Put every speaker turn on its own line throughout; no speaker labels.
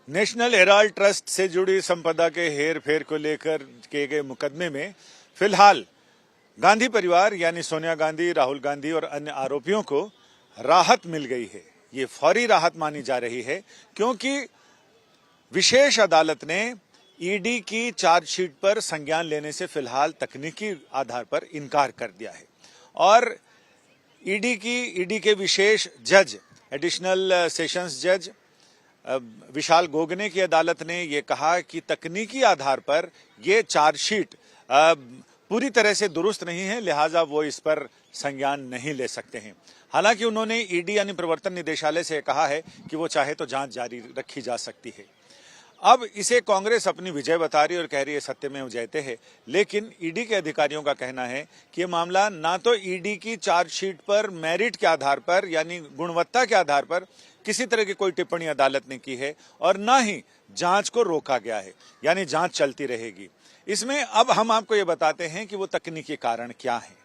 National Herald trust से जुड़ी संपदा के हेर फेर को लेकर किए गए मुकदमे में फिलहाल गांधी परिवार यानी सोनिया गांधी, राहुल गांधी और अन्य आरोपियों को राहत मिल गई है। ये फौरी राहत मानी जा रही है क्योंकि विशेष अदालत ने ईडी की चार्जशीट पर संज्ञान लेने से फिलहाल तकनीकी आधार पर इनकार कर दिया है और ईडी के विशेष जज, एडिशनल सेशंस जज विशाल गोगने की अदालत ने यह कहा कि तकनीकी आधार पर यह चार्जशीट पूरी तरह से दुरुस्त नहीं है, लिहाजा वो इस पर संज्ञान नहीं ले सकते हैं। हालांकि उन्होंने ईडी यानी प्रवर्तन निदेशालय से कहा है कि वो चाहे तो जांच जारी रखी जा सकती है। अब इसे कांग्रेस अपनी विजय बता रही और कह रही है सत्यमेव जयते है, लेकिन ईडी के अधिकारियों का कहना है कि ये मामला ना तो ईडी की चार्जशीट पर मेरिट के आधार पर यानी गुणवत्ता के आधार पर किसी तरह की कोई टिप्पणी अदालत ने की है और ना ही जांच को रोका गया है, यानी जांच चलती रहेगी। इसमें अब हम आपको ये बताते हैं कि वो तकनीकी कारण क्या है।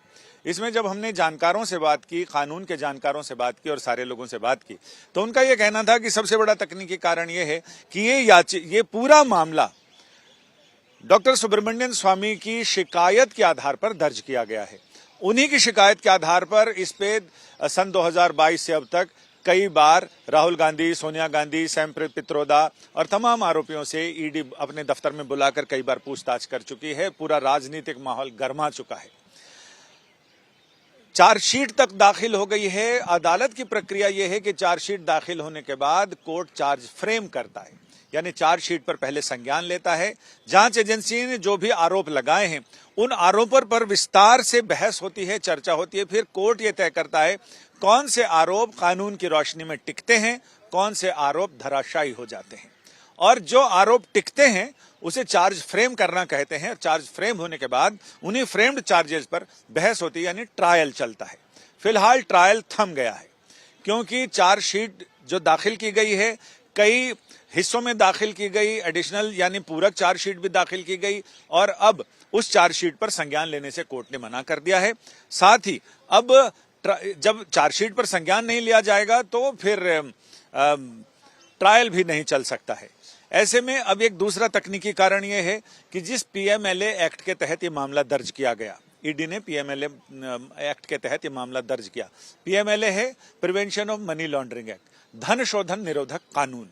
इसमें जब हमने जानकारों से बात की, कानून के जानकारों से बात की और सारे लोगों से बात की, तो उनका यह कहना था कि सबसे बड़ा तकनीकी कारण यह है कि ये पूरा मामला डॉक्टर सुब्रमण्यम स्वामी की शिकायत के आधार पर दर्ज किया गया है। उन्हीं की शिकायत के आधार पर इस पे सन 2022 से अब तक कई बार राहुल गांधी, सोनिया गांधी, सैम पित्रोदा और तमाम आरोपियों से ईडी अपने दफ्तर में बुलाकर कई बार पूछताछ कर चुकी है। पूरा राजनीतिक माहौल गर्मा चुका है। चार्जशीट तक दाखिल हो गई है। अदालत की प्रक्रिया यह है कि चार्जशीट दाखिल होने के बाद कोर्ट चार्ज फ्रेम करता है, यानी चार्जशीट पर पहले संज्ञान लेता है। जांच एजेंसी ने जो भी आरोप लगाए हैं उन आरोपों पर विस्तार से बहस होती है, चर्चा होती है। फिर कोर्ट ये तय करता है कौन से आरोप कानून की रोशनी में टिकते हैं, कौन से आरोप धराशायी हो जाते हैं। और जो आरोप टिकते हैं उसे चार्ज फ्रेम करना कहते हैं। चार्ज फ्रेम होने के बाद उन्हीं फ्रेम्ड चार्जेस पर बहस होती है, यानी ट्रायल चलता है। फिलहाल ट्रायल थम गया है क्योंकि चार्जशीट जो दाखिल की गई है कई हिस्सों में दाखिल की गई, एडिशनल यानी पूरक चार्जशीट भी दाखिल की गई और अब उस चार्जशीट पर संज्ञान लेने से कोर्ट ने मना कर दिया है। साथ ही अब जब चार्जशीट पर संज्ञान नहीं लिया जाएगा तो फिर ट्रायल भी नहीं चल सकता है। ऐसे में अब एक दूसरा तकनीकी कारण यह है कि जिस पीएमएलए एक्ट के तहत ये मामला दर्ज किया गया, ईडी ने पीएमएलए एक्ट के तहत ये मामला दर्ज किया। पीएमएलए है prevention of money laundering act, धन शोधन निरोधक कानून।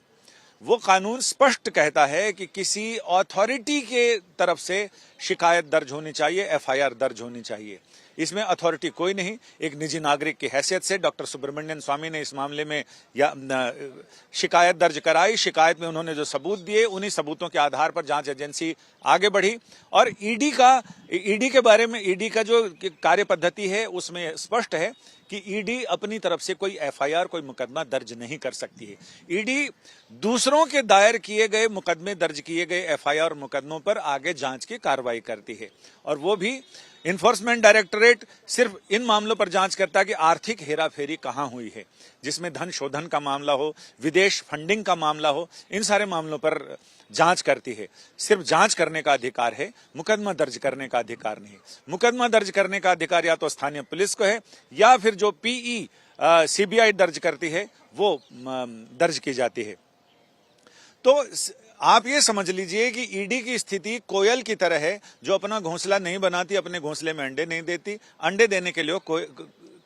वो कानून स्पष्ट कहता है कि किसी अथॉरिटी के तरफ से शिकायत दर्ज होनी चाहिए, एफआईआर दर्ज होनी चाहिए। इसमें अथॉरिटी कोई नहीं, एक निजी नागरिक की हैसियत से डॉक्टर सुब्रमण्यम स्वामी ने इस मामले में शिकायत दर्ज कराई। शिकायत में उन्होंने जो सबूत दिए उन्हीं सबूतों के आधार पर जांच एजेंसी आगे बढ़ी और ईडी के बारे में ईडी का जो कार्य पद्धति है उसमें स्पष्ट है कि ईडी अपनी तरफ से कोई एफआईआर, कोई मुकदमा दर्ज नहीं कर सकती है। ईडी दूसरों के दायर किए गए मुकदमे, दर्ज किए गए एफआईआर मुकदमों पर आगे जांच की कार्रवाई करती है और वो भी इन्फोर्समेंट डायरेक्टरेट सिर्फ इन मामलों पर जांच करता है कि आर्थिक हेराफेरी कहां हुई है, जिसमें धन शोधन का मामला हो, विदेश फंडिंग का मामला हो, इन सारे मामलों पर जांच करती है। सिर्फ जांच करने का अधिकार है, मुकदमा दर्ज करने का अधिकार नहीं। मुकदमा दर्ज करने का अधिकार या तो स्थानीय पुलिस को है या फिर जो पीई सीबीआई दर्ज करती है वो दर्ज की जाती है। तो आप ये समझ लीजिए कि ईडी की स्थिति कोयल की तरह है जो अपना घोंसला नहीं बनाती, अपने घोंसले में अंडे नहीं देती। अंडे देने के लिए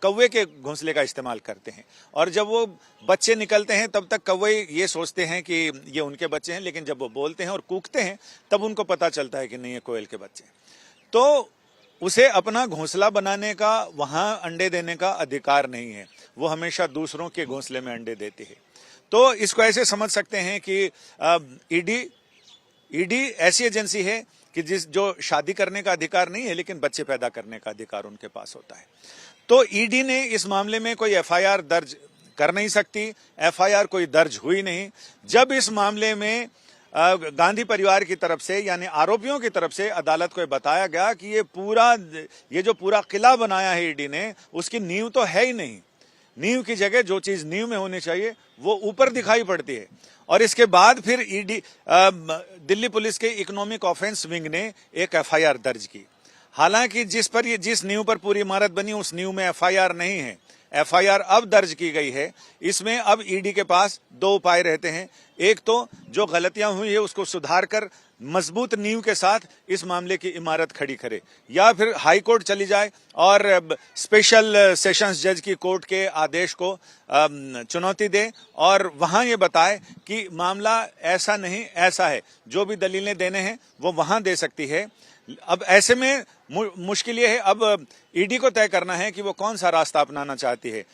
कौवे के घोंसले का इस्तेमाल करते हैं और जब वो बच्चे निकलते हैं तब तक कौवे ये सोचते हैं कि ये उनके बच्चे हैं, लेकिन जब वो बोलते हैं और कूकते हैं तब उनको पता चलता है कि नहीं, ये कोयल के बच्चे हैं। तो उसे अपना घोंसला बनाने का, वहां अंडे देने का अधिकार नहीं है। वो हमेशा दूसरों के घोंसले में अंडे देती है। तो इसको ऐसे समझ सकते हैं कि ईडी ऐसी एजेंसी है कि जो शादी करने का अधिकार नहीं है लेकिन बच्चे पैदा करने का अधिकार उनके पास होता है। तो ईडी ने इस मामले में कोई एफआईआर दर्ज कर नहीं सकती। एफआईआर कोई दर्ज हुई नहीं। जब इस मामले में गांधी परिवार की तरफ से यानी आरोपियों की तरफ से अदालत को बताया गया कि ये जो पूरा किला बनाया है ईडी ने, उसकी नींव तो है ही नहीं। नींव की जगह जो चीज नींव में होनी चाहिए वो ऊपर दिखाई पड़ती है। और इसके बाद फिर ईडी दिल्ली पुलिस के इकोनॉमिक ऑफेंस विंग ने एक एफआईआर दर्ज की। हालांकि जिस नींव पर पूरी इमारत बनी उस नींव में एफआईआर नहीं है, एफआईआर अब दर्ज की गई है, इसमें अब ईडी के पास दो उपाय रहते हैं। एक तो जो गलतियां हुई है उसको सुधार कर मजबूत नींव के साथ इस मामले की इमारत खड़ी करे, या फिर हाई कोर्ट चली जाए और स्पेशल सेशंस जज की कोर्ट के आदेश को चुनौती दे और वहां ये बताए कि मामला ऐसा नहीं ऐसा है, जो भी दलीलें देने हैं वो वहां दे सकती है। अब ऐसे में मुश्किल ये है, अब ईडी को तय करना है कि वो कौन सा रास्ता अपनाना चाहती है।